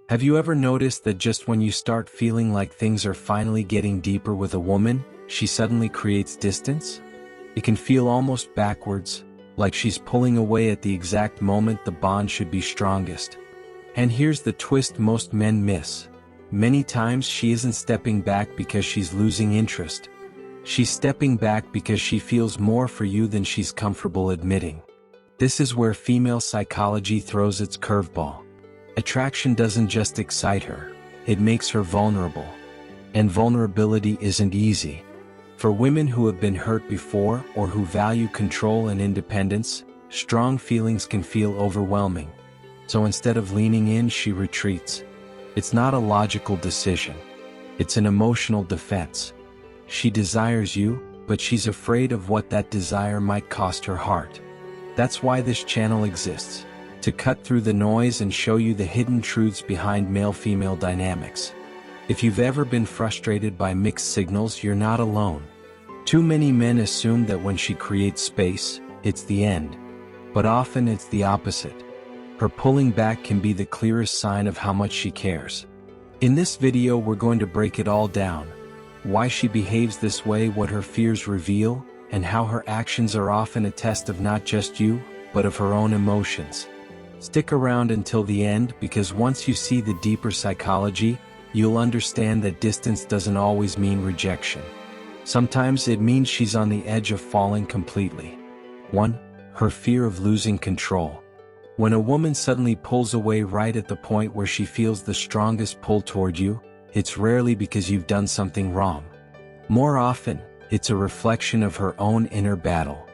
Have you ever noticed that just when you start feeling like things are finally getting deeper with a woman, she suddenly creates distance? It can feel almost backwards, like she's pulling away at the exact moment the bond should be strongest. And here's the twist most men miss. Many times she isn't stepping back because she's losing interest. She's stepping back because she feels more for you than she's comfortable admitting. This is where female psychology throws its curveball. Attraction doesn't just excite her, it makes her vulnerable. And vulnerability isn't easy. For women who have been hurt before or who value control and independence, strong feelings can feel overwhelming. So instead of leaning in, she retreats. It's not a logical decision. It's an emotional defense. She desires you, but she's afraid of what that desire might cost her heart. That's why this channel exists. To cut through the noise and show you the hidden truths behind male-female dynamics. If you've ever been frustrated by mixed signals, you're not alone. Too many men assume that when she creates space, it's the end. But often it's the opposite. Her pulling back can be the clearest sign of how much she cares. In this video, we're going to break it all down. Why she behaves this way, what her fears reveal, and how her actions are often a test of not just you, but of her own emotions. Stick around until the end, because once you see the deeper psychology, you'll understand that distance doesn't always mean rejection. Sometimes it means she's on the edge of falling completely. 1. Her fear of losing control. When a woman suddenly pulls away right at the point where she feels the strongest pull toward you, it's rarely because you've done something wrong. More often, it's a reflection of her own inner battle.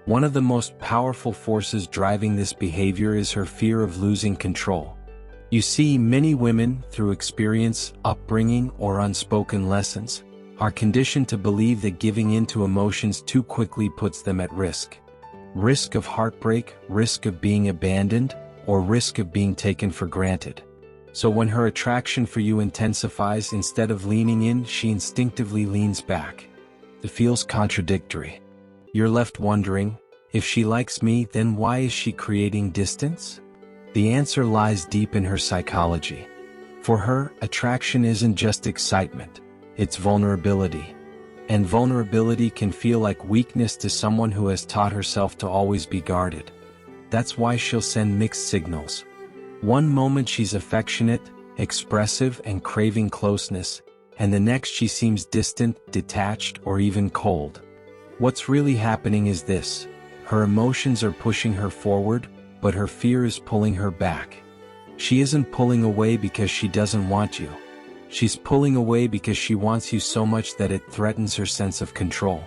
One of the most powerful forces driving this behavior is her fear of losing control. You see, many women, through experience, upbringing, or unspoken lessons, are conditioned to believe that giving in to emotions too quickly puts them at risk. Risk of heartbreak, risk of being abandoned, or risk of being taken for granted. So when her attraction for you intensifies, instead of leaning in, she instinctively leans back. It feels contradictory. You're left wondering, if she likes me, then why is she creating distance? The answer lies deep in her psychology. For her, attraction isn't just excitement, it's vulnerability. And vulnerability can feel like weakness to someone who has taught herself to always be guarded. That's why she'll send mixed signals. One moment she's affectionate, expressive, and craving closeness, and the next she seems distant, detached, or even cold. What's really happening is this: her emotions are pushing her forward, but her fear is pulling her back. She isn't pulling away because she doesn't want you. She's pulling away because she wants you so much that it threatens her sense of control.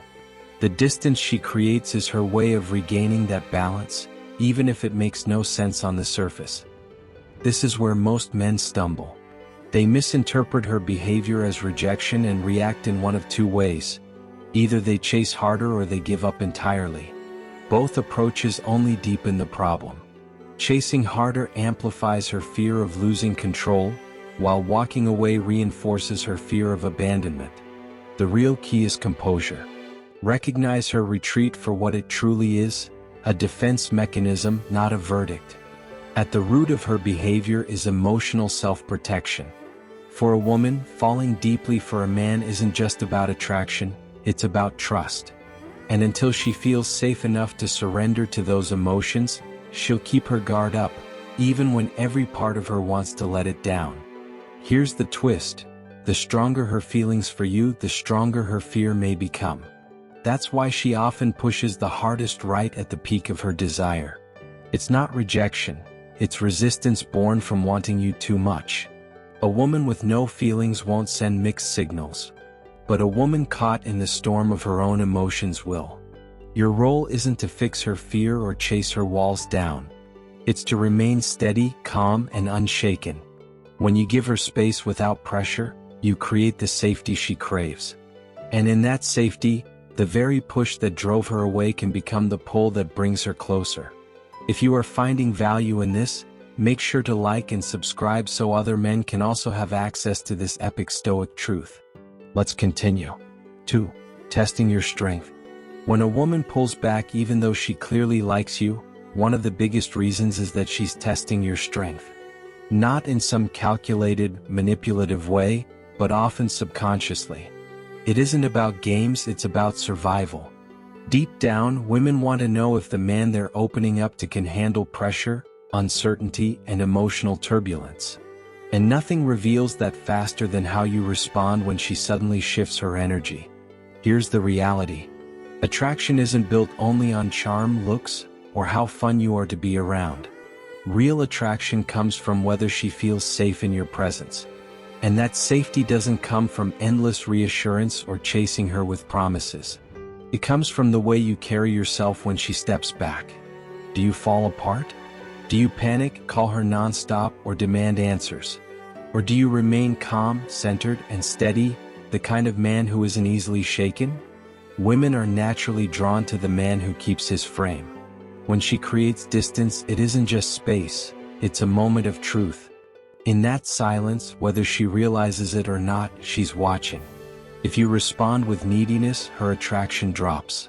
The distance she creates is her way of regaining that balance, even if it makes no sense on the surface. This is where most men stumble. They misinterpret her behavior as rejection and react in one of two ways. Either they chase harder or they give up entirely. Both approaches only deepen the problem. Chasing harder amplifies her fear of losing control, while walking away reinforces her fear of abandonment. The real key is composure. Recognize her retreat for what it truly is, a defense mechanism, not a verdict. At the root of her behavior is emotional self-protection. For a woman, falling deeply for a man isn't just about attraction, it's about trust. And until she feels safe enough to surrender to those emotions, she'll keep her guard up, even when every part of her wants to let it down. Here's the twist: the stronger her feelings for you, the stronger her fear may become. That's why she often pushes the hardest right at the peak of her desire. It's not rejection, it's resistance born from wanting you too much. A woman with no feelings won't send mixed signals. But a woman caught in the storm of her own emotions will. Your role isn't to fix her fear or chase her walls down. It's to remain steady, calm, and unshaken. When you give her space without pressure, you create the safety she craves. And in that safety, the very push that drove her away can become the pull that brings her closer. If you are finding value in this, make sure to like and subscribe so other men can also have access to this epic Stoic truth. Let's continue. 2. Testing your strength. When a woman pulls back even though she clearly likes you, one of the biggest reasons is that she's testing your strength. Not in some calculated, manipulative way, but often subconsciously. It isn't about games, it's about survival. Deep down, women want to know if the man they're opening up to can handle pressure, uncertainty, and emotional turbulence. And nothing reveals that faster than how you respond when she suddenly shifts her energy. Here's the reality. Attraction isn't built only on charm, looks, or how fun you are to be around. Real attraction comes from whether she feels safe in your presence. And that safety doesn't come from endless reassurance or chasing her with promises. It comes from the way you carry yourself when she steps back. Do you fall apart? Do you panic, call her nonstop, or demand answers? Or do you remain calm, centered, and steady, the kind of man who isn't easily shaken? Women are naturally drawn to the man who keeps his frame. When she creates distance, it isn't just space, it's a moment of truth. In that silence, whether she realizes it or not, she's watching. If you respond with neediness, her attraction drops.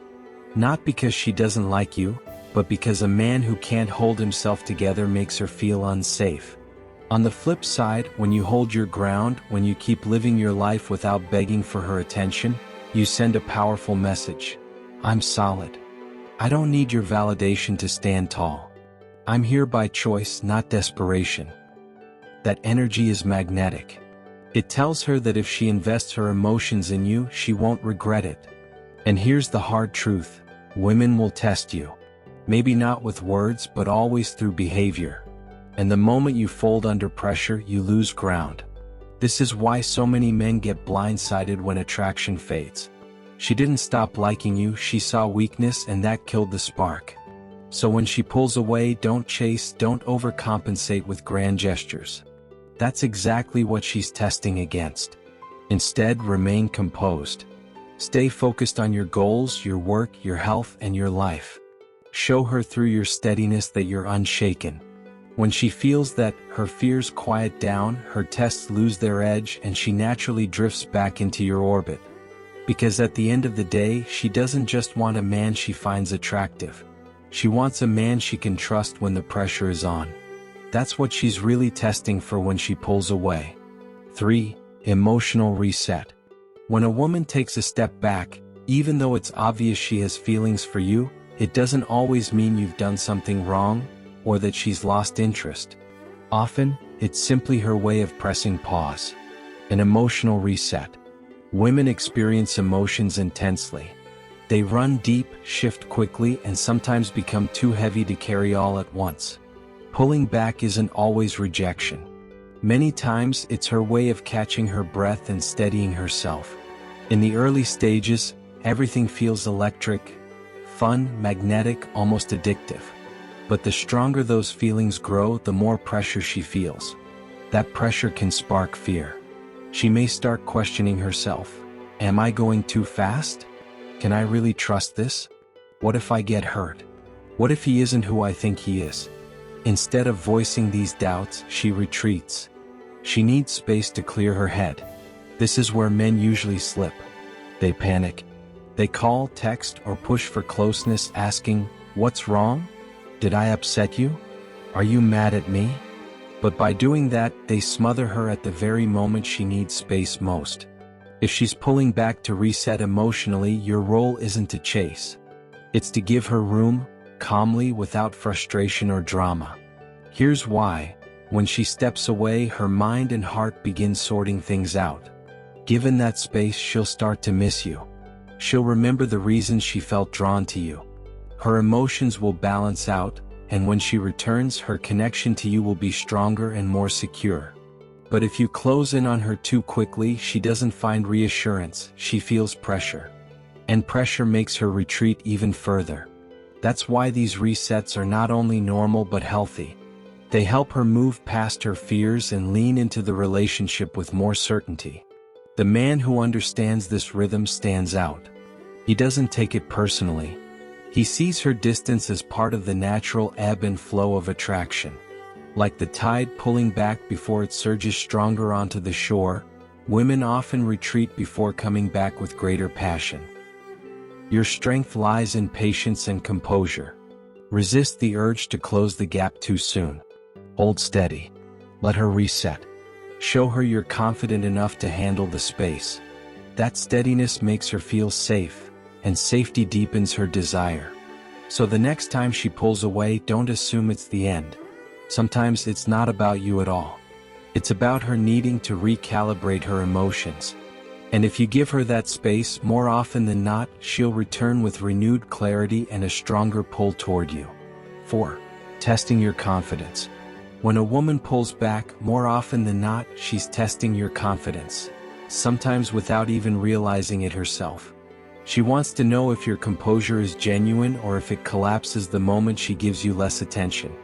Not because she doesn't like you, but because a man who can't hold himself together makes her feel unsafe. On the flip side, when you hold your ground, when you keep living your life without begging for her attention, you send a powerful message. I'm solid. I don't need your validation to stand tall. I'm here by choice, not desperation. That energy is magnetic. It tells her that if she invests her emotions in you, she won't regret it. And here's the hard truth. Women will test you. Maybe not with words, but always through behavior. And the moment you fold under pressure, you lose ground. This is why so many men get blindsided when attraction fades. She didn't stop liking you, she saw weakness, and that killed the spark. So when she pulls away, don't chase, don't overcompensate with grand gestures. That's exactly what she's testing against. Instead, remain composed. Stay focused on your goals, your work, your health, and your life. Show her through your steadiness that you're unshaken. When she feels that, her fears quiet down, her tests lose their edge, and she naturally drifts back into your orbit. Because at the end of the day, she doesn't just want a man she finds attractive. She wants a man she can trust when the pressure is on. That's what she's really testing for when she pulls away. 3. Emotional reset. When a woman takes a step back, even though it's obvious she has feelings for you, it doesn't always mean you've done something wrong, or that she's lost interest. Often, it's simply her way of pressing pause. An emotional reset. Women experience emotions intensely. They run deep, shift quickly, and sometimes become too heavy to carry all at once. Pulling back isn't always rejection. Many times, it's her way of catching her breath and steadying herself. In the early stages, everything feels electric, fun, magnetic, almost addictive. But the stronger those feelings grow, the more pressure she feels. That pressure can spark fear. She may start questioning herself. Am I going too fast? Can I really trust this? What if I get hurt? What if he isn't who I think he is? Instead of voicing these doubts, she retreats. She needs space to clear her head. This is where men usually slip. They panic. They call, text, or push for closeness, asking, "What's wrong? Did I upset you? Are you mad at me?" But by doing that, they smother her at the very moment she needs space most. If she's pulling back to reset emotionally, your role isn't to chase. It's to give her room, calmly, without frustration or drama. Here's why. When she steps away, her mind and heart begin sorting things out. Given that space, she'll start to miss you. She'll remember the reasons she felt drawn to you. Her emotions will balance out, and when she returns, her connection to you will be stronger and more secure. But if you close in on her too quickly, she doesn't find reassurance, she feels pressure. And pressure makes her retreat even further. That's why these resets are not only normal but healthy. They help her move past her fears and lean into the relationship with more certainty. The man who understands this rhythm stands out. He doesn't take it personally. He sees her distance as part of the natural ebb and flow of attraction. Like the tide pulling back before it surges stronger onto the shore, women often retreat before coming back with greater passion. Your strength lies in patience and composure. Resist the urge to close the gap too soon. Hold steady. Let her reset. Show her you're confident enough to handle the space. That steadiness makes her feel safe, and safety deepens her desire. So the next time she pulls away, don't assume it's the end. Sometimes it's not about you at all. It's about her needing to recalibrate her emotions. And if you give her that space, more often than not, she'll return with renewed clarity and a stronger pull toward you. 4. Testing your confidence. When a woman pulls back, more often than not, she's testing your confidence, sometimes without even realizing it herself. She wants to know if your composure is genuine or if it collapses the moment she gives you less attention.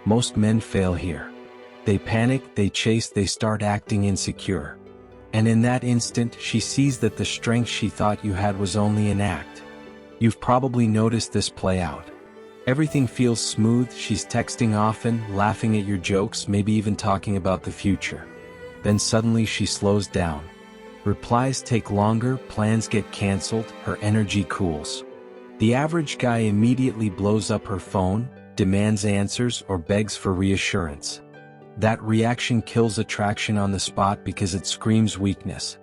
Most men fail here. They panic, they chase, they start acting insecure. And in that instant, she sees that the strength she thought you had was only an act. You've probably noticed this play out. Everything feels smooth, she's texting often, laughing at your jokes, maybe even talking about the future. Then suddenly she slows down. Replies take longer, plans get canceled, her energy cools. The average guy immediately blows up her phone, demands answers, or begs for reassurance. That reaction kills attraction on the spot because it screams weakness.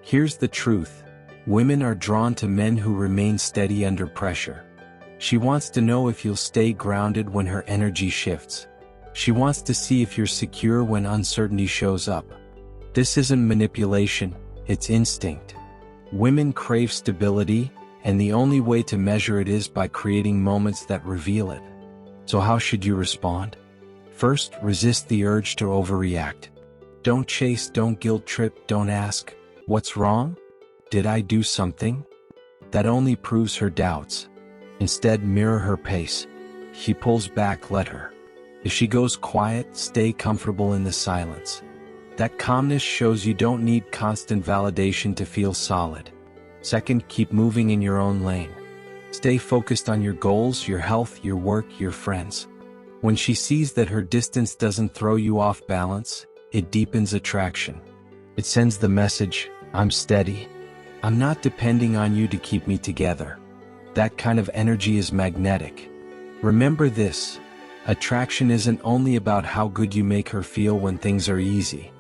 Here's the truth. Women are drawn to men who remain steady under pressure. She wants to know if you'll stay grounded when her energy shifts. She wants to see if you're secure when uncertainty shows up. This isn't manipulation, it's instinct. Women crave stability, and the only way to measure it is by creating moments that reveal it. So how should you respond? First, resist the urge to overreact. Don't chase, don't guilt trip, don't ask, "What's wrong? Did I do something?" That only proves her doubts. Instead, mirror her pace. She pulls back, let her. If she goes quiet, stay comfortable in the silence. That calmness shows you don't need constant validation to feel solid. Second, keep moving in your own lane. Stay focused on your goals, your health, your work, your friends. When she sees that her distance doesn't throw you off balance, it deepens attraction. It sends the message, "I'm steady. I'm not depending on you to keep me together." That kind of energy is magnetic. Remember this, attraction isn't only about how good you make her feel when things are easy.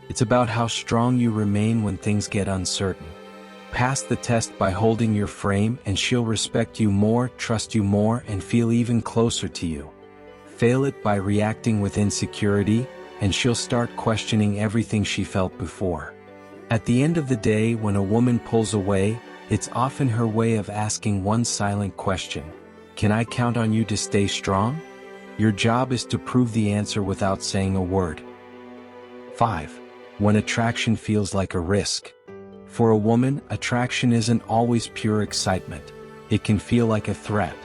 It's about how strong you remain when things get uncertain. Pass the test by holding your frame and she'll respect you more, trust you more, and feel even closer to you. Fail it by reacting with insecurity, and she'll start questioning everything she felt before. At the end of the day, when a woman pulls away, it's often her way of asking one silent question. Can I count on you to stay strong? Your job is to prove the answer without saying a word. 5. When attraction feels like a risk. For a woman, attraction isn't always pure excitement. It can feel like a threat.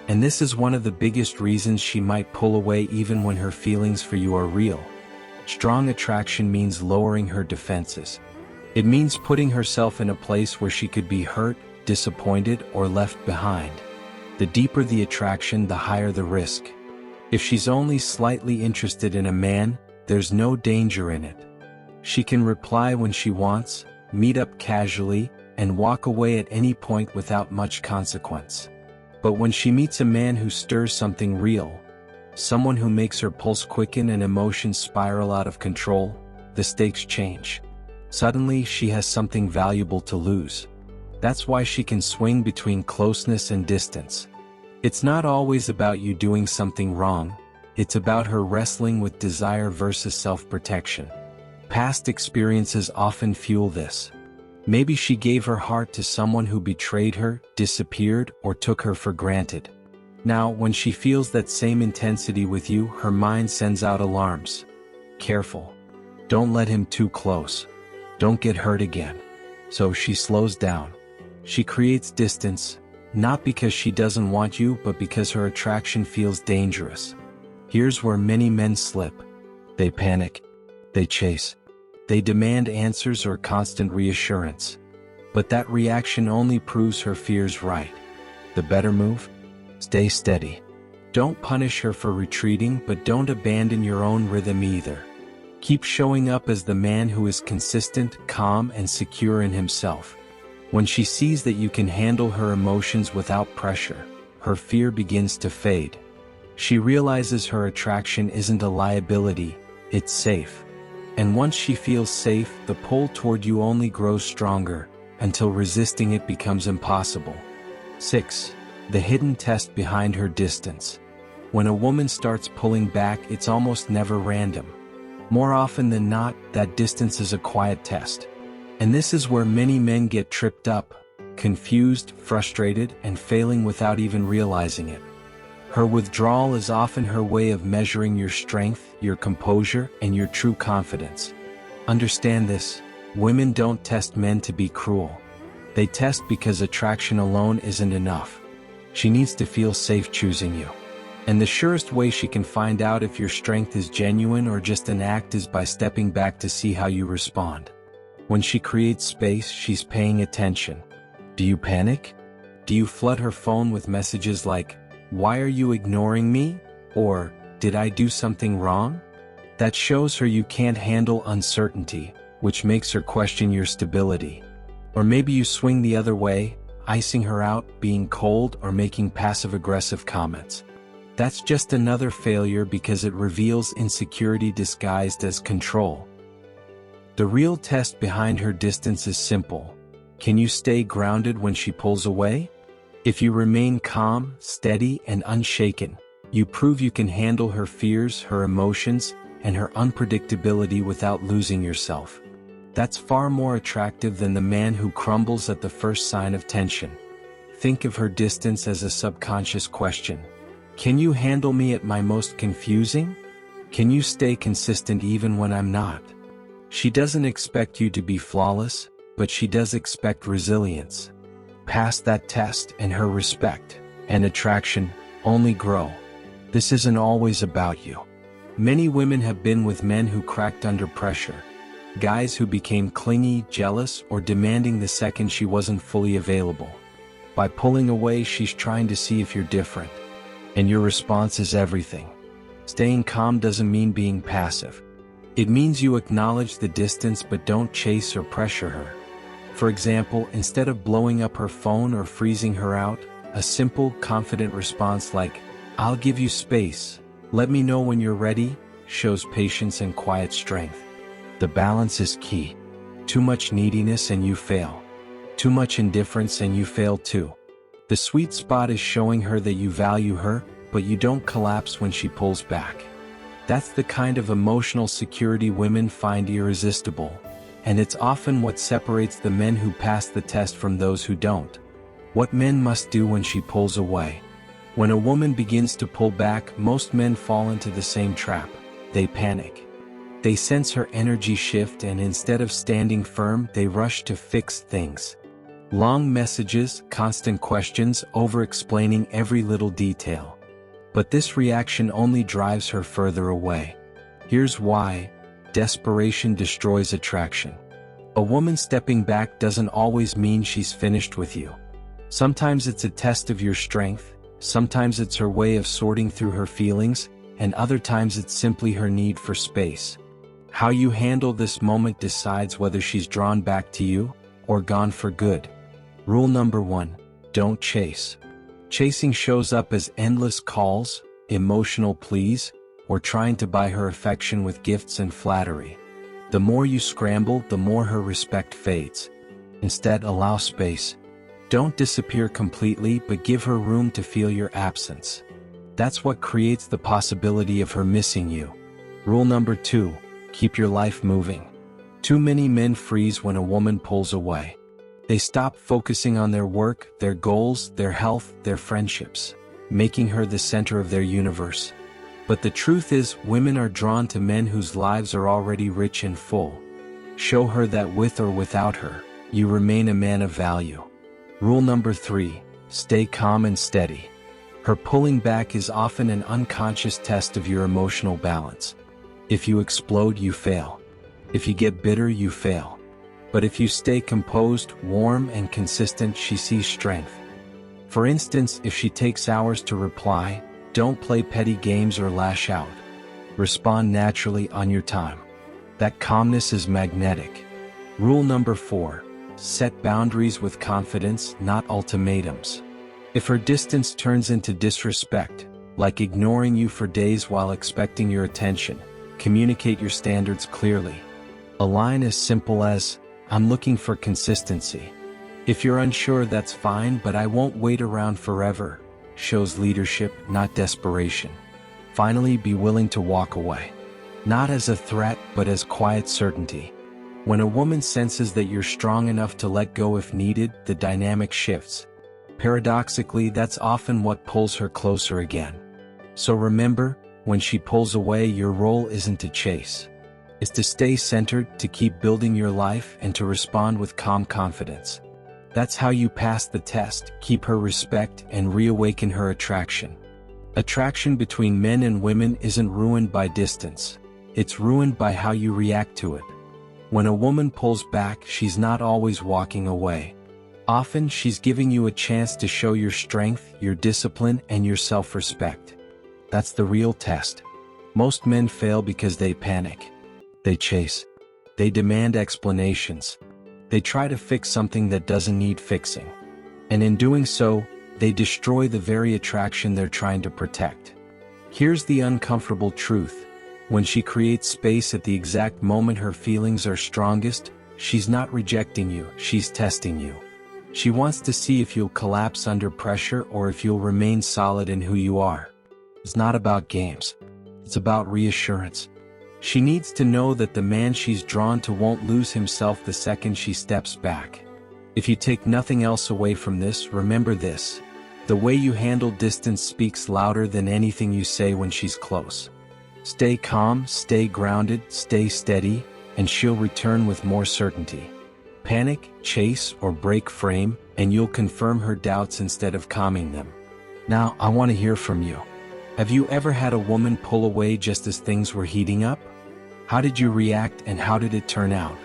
And this is one of the biggest reasons she might pull away even when her feelings for you are real. Strong attraction means lowering her defenses. It means putting herself in a place where she could be hurt, disappointed, or left behind. The deeper the attraction, the higher the risk. If she's only slightly interested in a man, there's no danger in it. She can reply when she wants, meet up casually, and walk away at any point without much consequence. But when she meets a man who stirs something real, someone who makes her pulse quicken and emotions spiral out of control, the stakes change. Suddenly, she has something valuable to lose. That's why she can swing between closeness and distance. It's not always about you doing something wrong, it's about her wrestling with desire versus self-protection. Past experiences often fuel this. Maybe she gave her heart to someone who betrayed her, disappeared, or took her for granted. Now, when she feels that same intensity with you, her mind sends out alarms. Careful. Don't let him too close. Don't get hurt again. So she slows down. She creates distance, not because she doesn't want you, but because her attraction feels dangerous. Here's where many men slip. They panic. They chase. They demand answers or constant reassurance. But that reaction only proves her fears right. The better move? Stay steady. Don't punish her for retreating, but don't abandon your own rhythm either. Keep showing up as the man who is consistent, calm, and secure in himself. When she sees that you can handle her emotions without pressure, her fear begins to fade. She realizes her attraction isn't a liability, It's safe. And once she feels safe, the pull toward you only grows stronger, until resisting it becomes impossible. 6. The hidden test behind her distance. When a woman starts pulling back, it's almost never random. More often than not, that distance is a quiet test. And this is where many men get tripped up, confused, frustrated, and failing without even realizing it. Her withdrawal is often her way of measuring your strength, your composure, and your true confidence. Understand this: women don't test men to be cruel. They test because attraction alone isn't enough. She needs to feel safe choosing you. And the surest way she can find out if your strength is genuine or just an act is by stepping back to see how you respond. When she creates space, she's paying attention. Do you panic? Do you flood her phone with messages like, "Why are you ignoring me?" or "Did I do something wrong?" That shows her you can't handle uncertainty, which makes her question your stability. Or maybe you swing the other way, icing her out, being cold, or making passive-aggressive comments. That's just another failure because it reveals insecurity disguised as control. The real test behind her distance is simple. Can you stay grounded when she pulls away? If you remain calm, steady, and unshaken, you prove you can handle her fears, her emotions, and her unpredictability without losing yourself. That's far more attractive than the man who crumbles at the first sign of tension. Think of her distance as a subconscious question. Can you handle me at my most confusing? Can you stay consistent even when I'm not? She doesn't expect you to be flawless, but she does expect resilience. Pass that test and her respect and attraction only grow. This isn't always about you. Many women have been with men who cracked under pressure. Guys who became clingy, jealous, or demanding the second she wasn't fully available. By pulling away, she's trying to see if you're different. And your response is everything. Staying calm doesn't mean being passive. It means you acknowledge the distance but don't chase or pressure her. For example, instead of blowing up her phone or freezing her out, a simple, confident response like, "I'll give you space. Let me know when you're ready," shows patience and quiet strength. The balance is key. Too much neediness and you fail. Too much indifference and you fail too. The sweet spot is showing her that you value her, but you don't collapse when she pulls back. That's the kind of emotional security women find irresistible, and it's often what separates the men who pass the test from those who don't. What men must do when she pulls away. When a woman begins to pull back, most men fall into the same trap. They panic. They sense her energy shift, and instead of standing firm, they rush to fix things. Long messages, constant questions, over-explaining every little detail. But this reaction only drives her further away. Here's why: desperation destroys attraction. A woman stepping back doesn't always mean she's finished with you. Sometimes it's a test of your strength, sometimes it's her way of sorting through her feelings, and other times it's simply her need for space. How you handle this moment decides whether she's drawn back to you, or gone for good. Rule number 1: don't chase. Chasing shows up as endless calls, emotional pleas, or trying to buy her affection with gifts and flattery. The more you scramble, the more her respect fades. Instead, allow space. Don't disappear completely, but give her room to feel your absence. That's what creates the possibility of her missing you. Rule number 2: keep your life moving. Too many men freeze when a woman pulls away. They stop focusing on their work, their goals, their health, their friendships, making her the center of their universe. But the truth is, women are drawn to men whose lives are already rich and full. Show her that with or without her, you remain a man of value. Rule number 3: stay calm and steady. Her pulling back is often an unconscious test of your emotional balance. If you explode, you fail. If you get bitter, you fail. But if you stay composed, warm, and consistent, she sees strength. For instance, if she takes hours to reply, don't play petty games or lash out. Respond naturally on your time. That calmness is magnetic. Rule number 4: set boundaries with confidence, not ultimatums. If her distance turns into disrespect, like ignoring you for days while expecting your attention, Communicate your standards clearly. A line as simple as, "I'm looking for consistency. If you're unsure, that's fine, but I won't wait around forever," shows leadership, not desperation. Finally, be willing to walk away. Not as a threat, but as quiet certainty. When a woman senses that you're strong enough to let go if needed, the dynamic shifts. Paradoxically, that's often what pulls her closer again. So remember, when she pulls away, your role isn't to chase. It's to stay centered, to keep building your life, and to respond with calm confidence. That's how you pass the test, keep her respect, and reawaken her attraction. Attraction between men and women isn't ruined by distance. It's ruined by how you react to it. When a woman pulls back, she's not always walking away. Often, she's giving you a chance to show your strength, your discipline, and your self-respect. That's the real test. Most men fail because they panic. They chase. They demand explanations. They try to fix something that doesn't need fixing. And in doing so, they destroy the very attraction they're trying to protect. Here's the uncomfortable truth. When she creates space at the exact moment her feelings are strongest, she's not rejecting you, she's testing you. She wants to see if you'll collapse under pressure or if you'll remain solid in who you are. It's not about games. It's about reassurance. She needs to know that the man she's drawn to won't lose himself the second she steps back. If you take nothing else away from this, remember this. The way you handle distance speaks louder than anything you say when she's close. Stay calm, stay grounded, stay steady, and she'll return with more certainty. Panic, chase, or break frame, and you'll confirm her doubts instead of calming them. Now, I want to hear from you. Have you ever had a woman pull away just as things were heating up? How did you react and how did it turn out?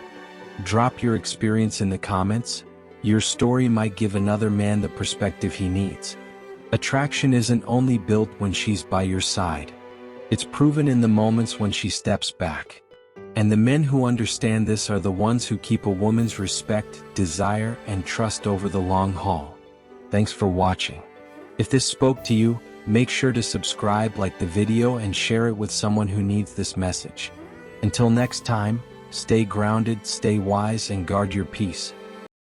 Drop your experience in the comments. Your story might give another man the perspective he needs. Attraction isn't only built when she's by your side. It's proven in the moments when she steps back. And the men who understand this are the ones who keep a woman's respect, desire, and trust over the long haul. Thanks for watching. If this spoke to you, make sure to subscribe, like the video, and share it with someone who needs this message. Until next time, stay grounded, stay wise, and guard your peace.